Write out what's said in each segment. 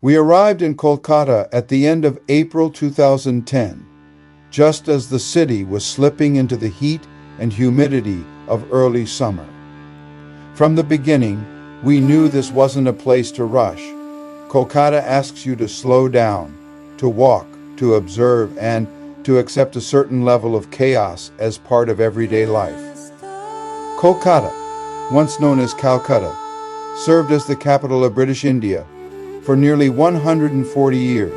We arrived in Kolkata at the end of April 2010, just as the city was slipping into the heat and humidity of early summer. From the beginning, we knew this wasn't a place to rush. Kolkata asks you to slow down, to walk, to observe, and to accept a certain level of chaos as part of everyday life. Kolkata, once known as Calcutta, served as the capital of British India for nearly 140 years.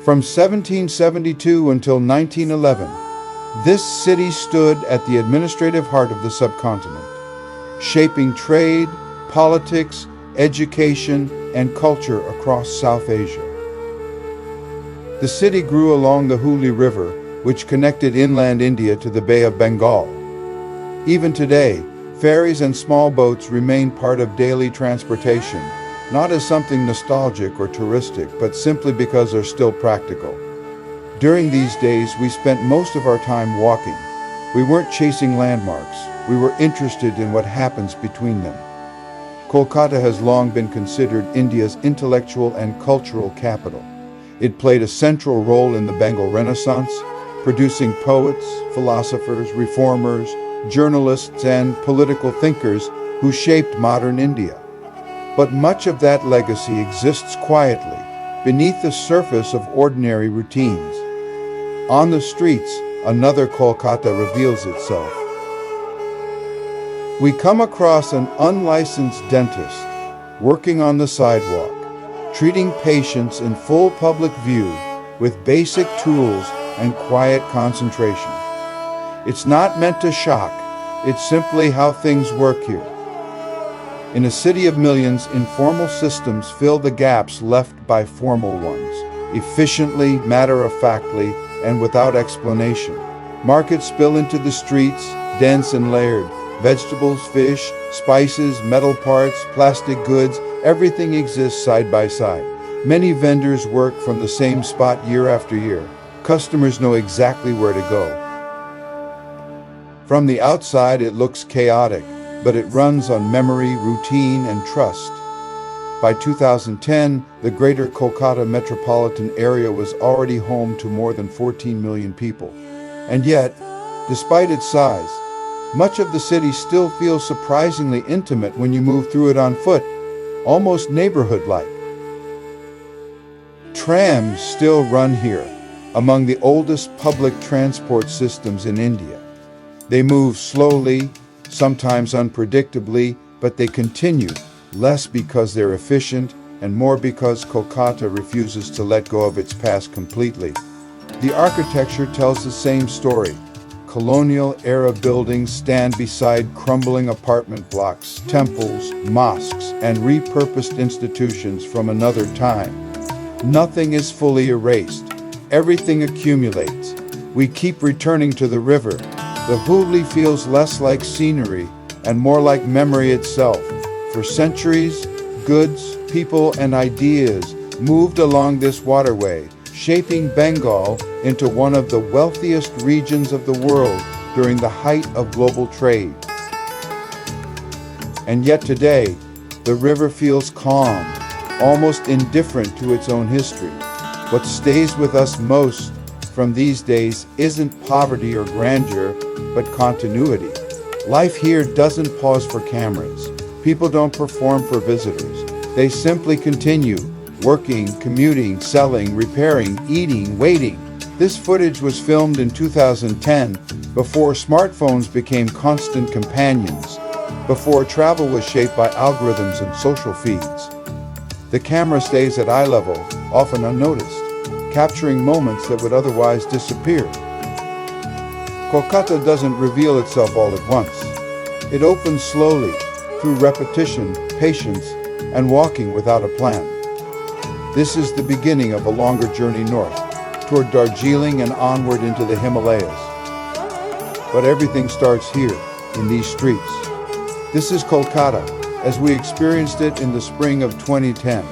From 1772 until 1911, this city stood at the administrative heart of the subcontinent, shaping trade, politics, education, and culture across South Asia. The city grew along the Hooghly River, which connected inland India to the Bay of Bengal. Even today, ferries and small boats remain part of daily transportation, not as something nostalgic or touristic, but simply because they're still practical. During these days, we spent most of our time walking. We weren't chasing landmarks. We were interested in what happens between them. Kolkata has long been considered India's intellectual and cultural capital. It played a central role in the Bengal Renaissance, producing poets, philosophers, reformers, journalists, and political thinkers who shaped modern India. But much of that legacy exists quietly, beneath the surface of ordinary routines. On the streets, another Kolkata reveals itself. We come across an unlicensed dentist working on the sidewalk, treating patients in full public view with basic tools and quiet concentration. It's not meant to shock, it's simply how things work here. In a city of millions, informal systems fill the gaps left by formal ones, efficiently, matter-of-factly, and without explanation. Markets spill into the streets, dense and layered. Vegetables, fish, spices, metal parts, plastic goods, everything exists side by side. Many vendors work from the same spot year after year. Customers know exactly where to go. From the outside, it looks chaotic, but it runs on memory, routine, and trust. By 2010, the greater Kolkata metropolitan area was already home to more than 14 million people. And yet, despite its size, much of the city still feels surprisingly intimate when you move through it on foot, almost neighborhood-like. Trams still run here, among the oldest public transport systems in India. They move slowly, sometimes unpredictably, but they continue, less because they're efficient and more because Kolkata refuses to let go of its past completely. The architecture tells the same story. Colonial-era buildings stand beside crumbling apartment blocks, temples, mosques, and repurposed institutions from another time. Nothing is fully erased. Everything accumulates. We keep returning to the river. The Hooghly feels less like scenery and more like memory itself. For centuries, goods, people, and ideas moved along this waterway, shaping Bengal into one of the wealthiest regions of the world during the height of global trade. And yet today, the river feels calm, almost indifferent to its own history. What stays with us most from these days isn't poverty or grandeur, but continuity. Life here doesn't pause for cameras. People don't perform for visitors. They simply continue. Working, commuting, selling, repairing, eating, waiting. This footage was filmed in 2010, before smartphones became constant companions, before travel was shaped by algorithms and social feeds. The camera stays at eye level, often unnoticed, capturing moments that would otherwise disappear. Kolkata doesn't reveal itself all at once. It opens slowly, through repetition, patience, and walking without a plan. This is the beginning of a longer journey north, toward Darjeeling and onward into the Himalayas. But everything starts here, in these streets. This is Kolkata, as we experienced it in the spring of 2010.